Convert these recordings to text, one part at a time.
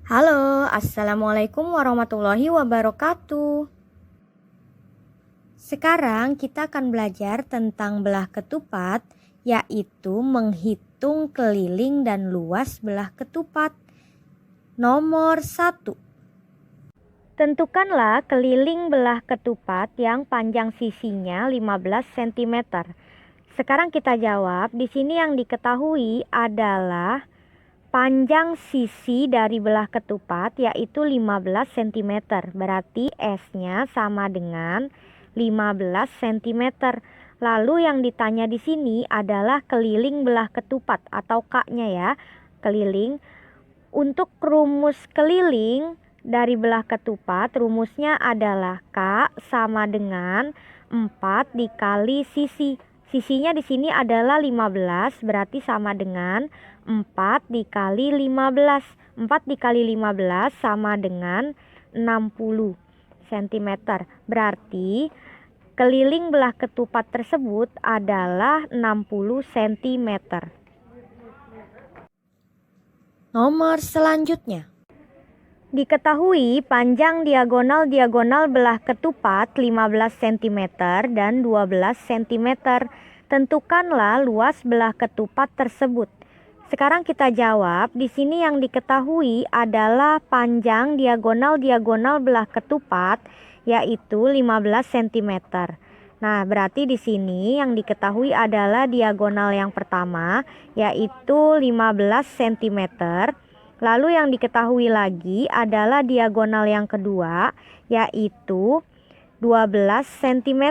Halo, Assalamualaikum warahmatullahi wabarakatuh. Sekarang kita akan belajar tentang belah ketupat, yaitu menghitung keliling dan luas belah ketupat. Nomor 1. Tentukanlah keliling belah ketupat yang panjang sisinya 15 cm. Sekarang kita jawab, di sini yang diketahui adalah panjang sisi dari belah ketupat yaitu 15 cm. Berarti S-nya sama dengan 15 cm. Lalu yang ditanya di sini adalah keliling belah ketupat atau K-nya ya. Keliling. Untuk rumus keliling dari belah ketupat, rumusnya adalah K sama dengan 4 dikali sisi. Sisinya di sini adalah 15, berarti sama dengan 4 dikali 15. 4 dikali 15 sama dengan 60 cm. Berarti keliling belah ketupat tersebut adalah 60 cm. Nomor selanjutnya. Diketahui panjang diagonal belah ketupat 15 cm dan 12 cm. Tentukanlah luas belah ketupat tersebut. Sekarang kita jawab, di sini yang diketahui adalah panjang diagonal belah ketupat yaitu 15 cm. Nah, berarti di sini yang diketahui adalah diagonal yang pertama yaitu 15 cm. Lalu yang diketahui lagi adalah diagonal yang kedua yaitu 12 cm.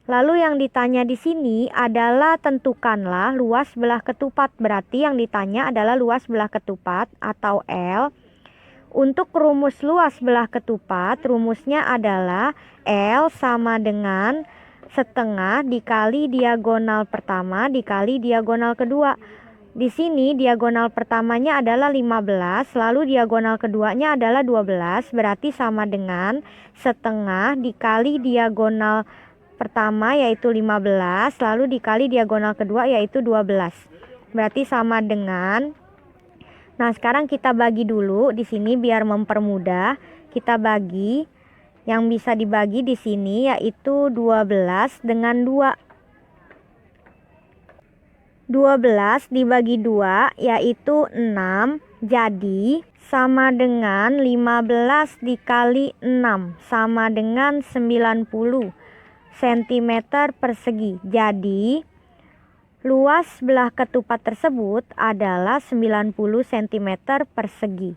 Lalu yang ditanya di sini adalah tentukanlah luas belah ketupat. Berarti yang ditanya adalah luas belah ketupat atau L. Untuk rumus luas belah ketupat, rumusnya adalah L sama dengan setengah dikali diagonal pertama dikali diagonal kedua. Di sini diagonal pertamanya adalah 15, lalu diagonal keduanya adalah 12, berarti sama dengan setengah dikali diagonal pertama yaitu 15, lalu dikali diagonal kedua yaitu 12. Berarti sama dengan. Nah, sekarang kita bagi dulu di sini biar mempermudah. Kita bagi, yang bisa dibagi di sini yaitu 12 dengan 2. 12 dibagi 2 yaitu 6, jadi sama dengan 15 dikali 6 sama dengan 90 cm persegi. Jadi luas belah ketupat tersebut adalah 90 cm persegi.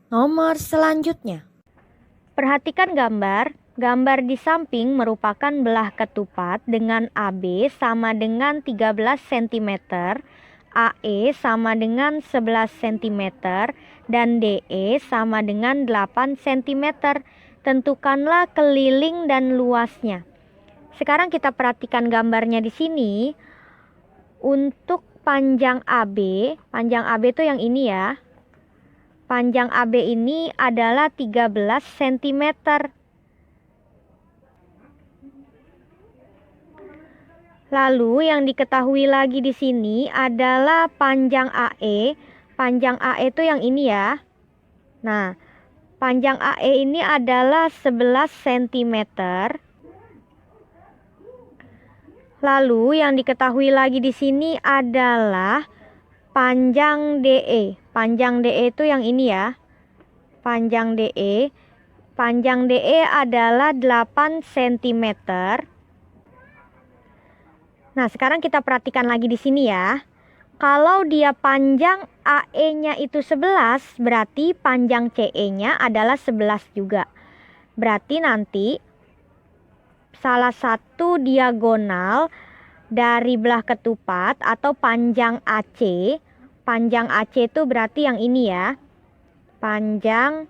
Nomor selanjutnya. Perhatikan gambar. Gambar di samping merupakan belah ketupat dengan AB sama dengan 13 cm, AE sama dengan 11 cm, dan DE sama dengan 8 cm. Tentukanlah keliling dan luasnya. Sekarang kita perhatikan gambarnya di sini. Untuk panjang AB itu yang ini ya. Panjang AB ini adalah 13 cm. Lalu yang diketahui lagi di sini adalah panjang AE. Panjang AE itu yang ini ya. Nah, panjang AE ini adalah 11 cm. Lalu yang diketahui lagi di sini adalah panjang DE. Panjang DE itu yang ini ya. Panjang DE. Panjang DE adalah 8 cm. Nah, sekarang kita perhatikan lagi di sini ya. Kalau dia panjang AE-nya itu 11, berarti panjang CE-nya adalah 11 juga. Berarti nanti salah satu diagonal dari belah ketupat atau panjang AC. Panjang AC itu berarti yang ini ya. Panjang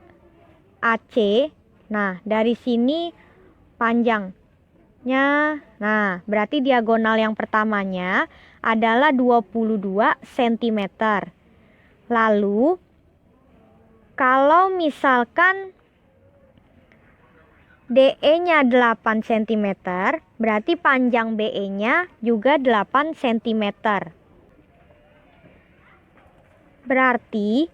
AC. Nah, dari sini panjang. Nah, berarti diagonal yang pertamanya adalah 22 cm. Lalu, kalau misalkan DE-nya 8 cm, berarti panjang BE-nya juga 8 cm. Berarti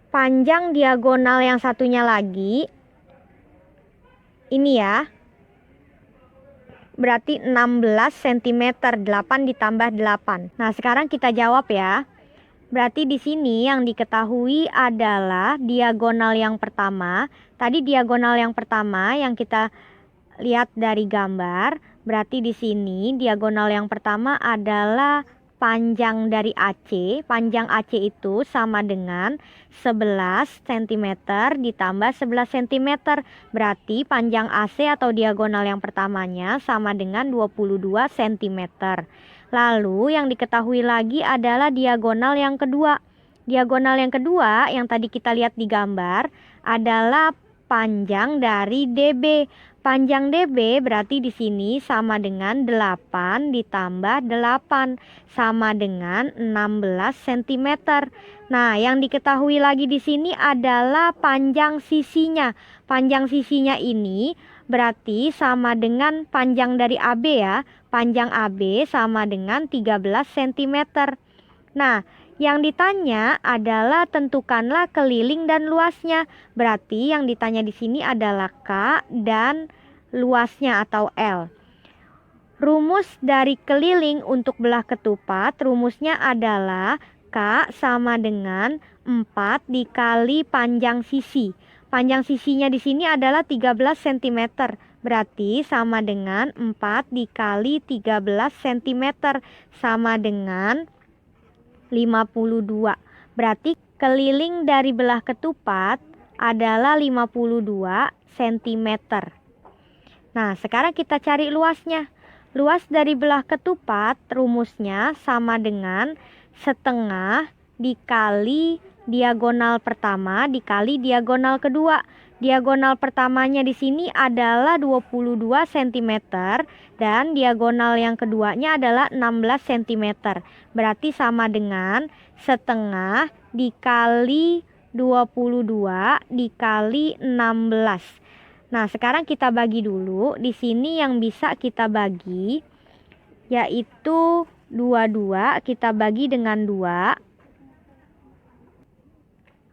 panjang diagonal yang satunya lagi, ini ya, berarti 16 cm, 8 ditambah 8. Nah, sekarang kita jawab ya. Berarti di sini yang diketahui adalah diagonal yang pertama. Tadi diagonal yang pertama yang kita lihat dari gambar, berarti di sini diagonal yang pertama adalah panjang dari AC. Panjang AC itu sama dengan 11 cm ditambah 11 cm. Berarti panjang AC atau diagonal yang pertamanya sama dengan 22 cm. Lalu yang diketahui lagi adalah diagonal yang kedua. Diagonal yang kedua yang tadi kita lihat di gambar adalah panjang dari DB. Panjang DB berarti di sini sama dengan 8 ditambah 8 sama dengan 16 cm. Nah, yang diketahui lagi di sini adalah panjang sisinya. Panjang sisinya ini berarti sama dengan panjang dari AB ya. Panjang AB sama dengan 13 cm. Nah, yang ditanya adalah tentukanlah keliling dan luasnya. Berarti yang ditanya di sini adalah K dan luasnya atau L. Rumus dari keliling untuk belah ketupat, rumusnya adalah K sama dengan 4 dikali panjang sisi. Panjang sisinya di sini adalah 13 cm. Berarti sama dengan 4 dikali 13 cm sama dengan 52. Berarti keliling dari belah ketupat adalah 52 cm. Nah, sekarang kita cari luasnya. Luas dari belah ketupat rumusnya sama dengan setengah dikali diagonal pertama dikali diagonal kedua. Diagonal pertamanya di sini adalah 22 cm dan diagonal yang keduanya adalah 16 cm. Berarti sama dengan setengah dikali 22 dikali 16. Nah, sekarang kita bagi dulu. Di sini yang bisa kita bagi yaitu 22 kita bagi dengan 2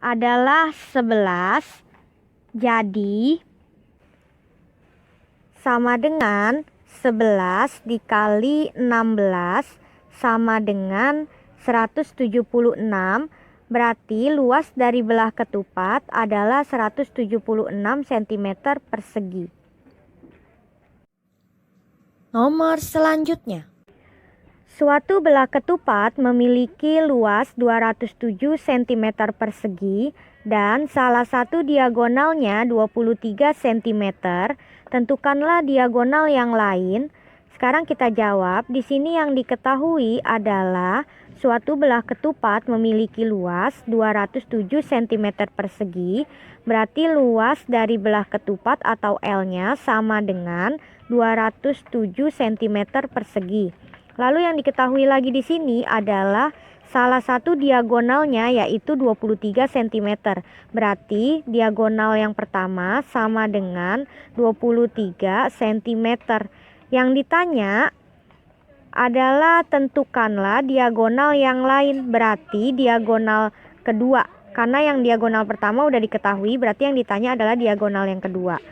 adalah 11. Jadi sama dengan 11 dikali 16 sama dengan 176. Berarti luas dari belah ketupat adalah 176 cm persegi. Nomor selanjutnya. Suatu belah ketupat memiliki luas 207 cm persegi dan salah satu diagonalnya 23 cm. Tentukanlah diagonal yang lain. Sekarang kita jawab. Di sini yang diketahui adalah suatu belah ketupat memiliki luas 207 cm persegi. Berarti luas dari belah ketupat atau L-nya sama dengan 207 cm persegi. Lalu yang diketahui lagi di sini adalah salah satu diagonalnya yaitu 23 cm. Berarti diagonal yang pertama sama dengan 23 cm. Yang ditanya adalah tentukanlah diagonal yang lain. Berarti diagonal kedua. Karena yang diagonal pertama udah diketahui, berarti yang ditanya adalah diagonal yang kedua.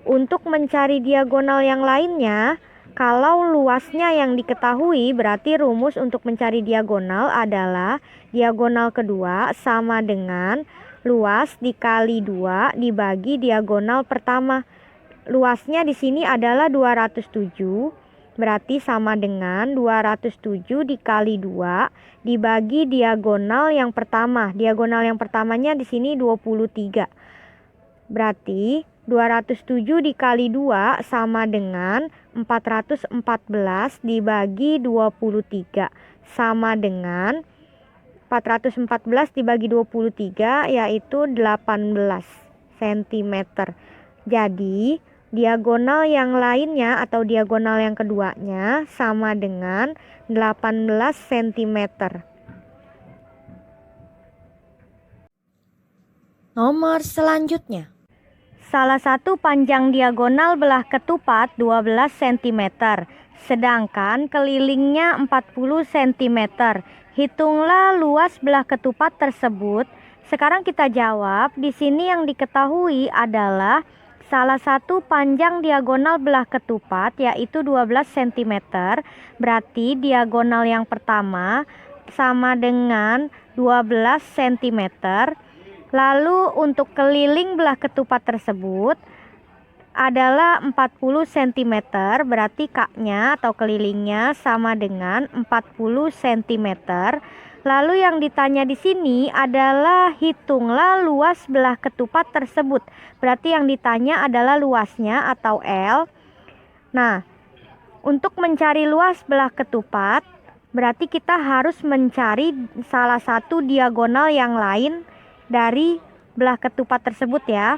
Untuk mencari diagonal yang lainnya, kalau luasnya yang diketahui, berarti rumus untuk mencari diagonal adalah diagonal kedua sama dengan luas dikali 2 dibagi diagonal pertama. Luasnya di sini adalah 207, berarti sama dengan 207 dikali 2 dibagi diagonal yang pertama. Diagonal yang pertamanya di sini 23. Berarti 207 dikali 2 sama dengan 414 dibagi 23 sama dengan 414 dibagi 23 yaitu 18 cm. Jadi diagonal yang lainnya atau diagonal yang keduanya sama dengan 18 cm. Nomor selanjutnya. Salah satu panjang diagonal belah ketupat 12 cm, sedangkan kelilingnya 40 cm. Hitunglah luas belah ketupat tersebut Sekarang kita jawab. Di sini yang diketahui adalah salah satu panjang diagonal belah ketupat yaitu 12 cm. Berarti diagonal yang pertama sama dengan 12 cm. Lalu untuk keliling belah ketupat tersebut adalah 40 cm. Berarti kaknya atau kelilingnya sama dengan 40 cm. Lalu yang ditanya di sini adalah hitunglah luas belah ketupat tersebut. Berarti yang ditanya adalah luasnya atau L. Nah, untuk mencari luas belah ketupat, berarti kita harus mencari salah satu diagonal yang lain dari belah ketupat tersebut ya.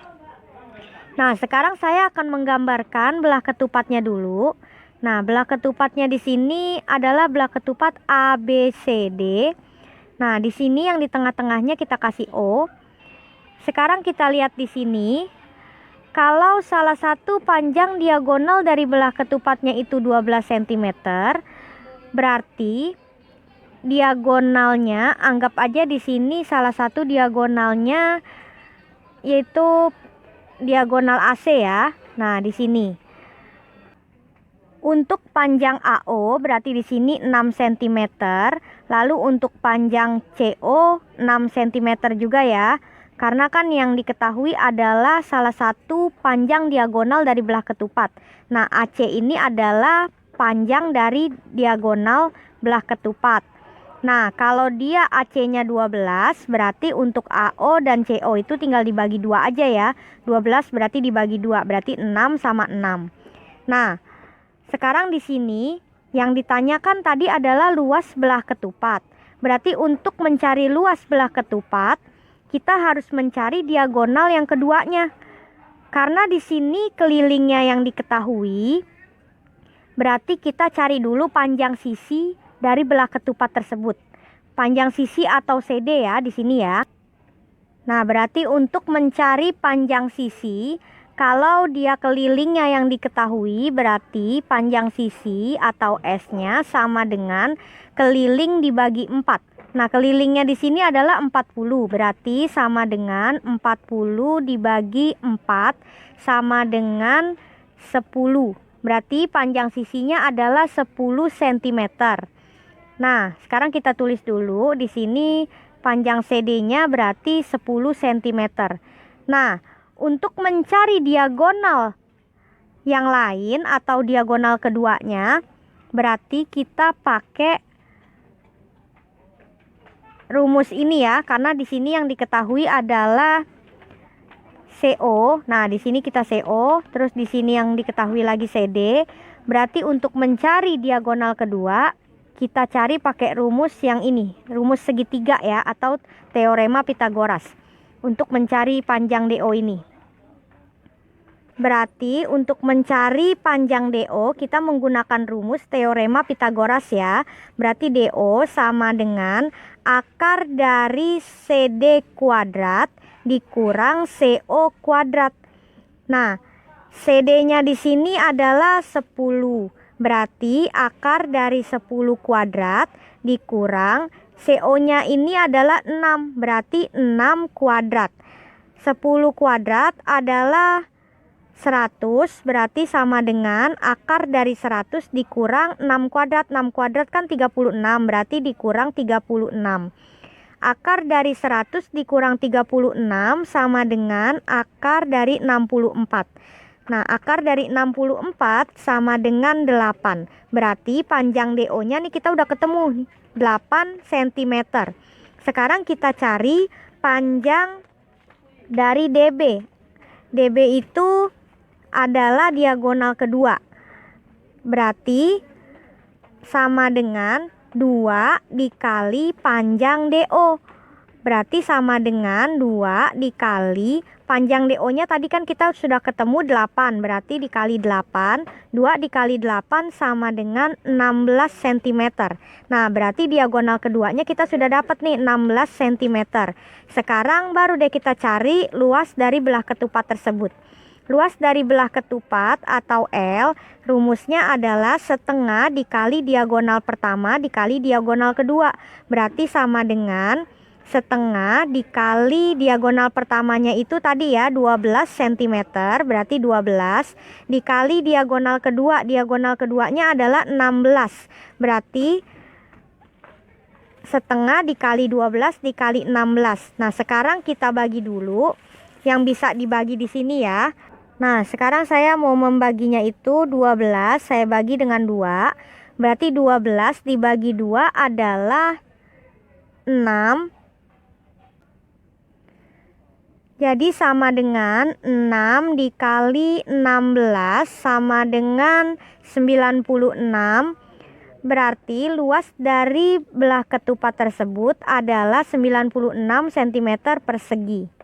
Nah, sekarang saya akan menggambarkan belah ketupatnya dulu. Nah, belah ketupatnya di sini adalah belah ketupat ABCD. Nah, di sini yang di tengah-tengahnya kita kasih O. Sekarang kita lihat di sini. Kalau salah satu panjang diagonal dari belah ketupatnya itu 12 cm, berarti diagonalnya, anggap aja di sini salah satu diagonalnya yaitu diagonal AC ya. Nah, di sini. Untuk panjang AO berarti di sini 6 cm. Lalu untuk panjang CO 6 cm juga ya. Karena kan yang diketahui adalah salah satu panjang diagonal dari belah ketupat. Nah, AC ini adalah panjang dari diagonal belah ketupat. Nah, kalau dia AC-nya 12, berarti untuk AO dan CO itu tinggal dibagi 2 aja ya. 12 berarti dibagi 2, berarti 6 sama 6. Nah, sekarang di sini yang ditanyakan tadi adalah luas belah ketupat. Berarti untuk mencari luas belah ketupat, kita harus mencari diagonal yang keduanya. Karena di sini kelilingnya yang diketahui, berarti kita cari dulu panjang sisi dari belah ketupat tersebut. Panjang sisi atau CD ya di sini ya. Nah, berarti untuk mencari panjang sisi, kalau dia kelilingnya yang diketahui, berarti panjang sisi atau S-nya sama dengan keliling dibagi 4. Nah, kelilingnya di sini adalah 40, berarti sama dengan 40 dibagi 4 sama dengan 10. Berarti panjang sisinya adalah 10 cm. Nah, sekarang kita tulis dulu di sini panjang CD-nya berarti 10 cm. Nah, untuk mencari diagonal yang lain atau diagonal keduanya, berarti kita pakai rumus ini ya, karena di sini yang diketahui adalah CO. Nah, di sini kita CO, terus di sini yang diketahui lagi CD. Berarti untuk mencari diagonal kedua, kita cari pakai rumus yang ini, rumus segitiga ya, atau teorema Pitagoras untuk mencari panjang DO ini. Berarti untuk mencari panjang DO kita menggunakan rumus teorema Pitagoras ya. Berarti DO sama dengan akar dari CD kuadrat dikurang CO kuadrat. Nah, CD-nya di sini adalah 10. Berarti akar dari 10 kuadrat dikurang CO-nya ini adalah 6. Berarti 6 kuadrat. 10 kuadrat adalah 100, berarti sama dengan akar dari 100 dikurang 6 kuadrat. 6 kuadrat kan 36, berarti dikurang 36. Akar dari 100 dikurang 36 sama dengan akar dari 64. Nah, akar dari 64 sama dengan 8. Berarti panjang DO-nya nih kita udah ketemu 8 cm. Sekarang kita cari panjang dari DB. DB itu adalah diagonal kedua. Berarti sama dengan 2 dikali panjang DO. Berarti sama dengan 2 dikali panjang DO-nya tadi kan kita sudah ketemu 8. Berarti dikali 8. 2 dikali 8 sama dengan 16 cm. Nah, berarti diagonal keduanya kita sudah dapat nih 16 cm. Sekarang baru deh kita cari luas dari belah ketupat tersebut. Luas dari belah ketupat atau L, rumusnya adalah setengah dikali diagonal pertama dikali diagonal kedua. Berarti sama dengan setengah dikali diagonal pertamanya itu tadi ya 12 cm, berarti 12 dikali diagonal keduanya adalah 16, berarti setengah dikali 12 dikali 16. Nah, sekarang kita bagi dulu yang bisa dibagi di sini ya. Nah, sekarang saya mau membaginya itu 12, saya bagi dengan 2. Berarti 12 dibagi 2 adalah 6. Jadi sama dengan 6 dikali 16 sama dengan 96. Berarti luas dari belah ketupat tersebut adalah 96 cm persegi.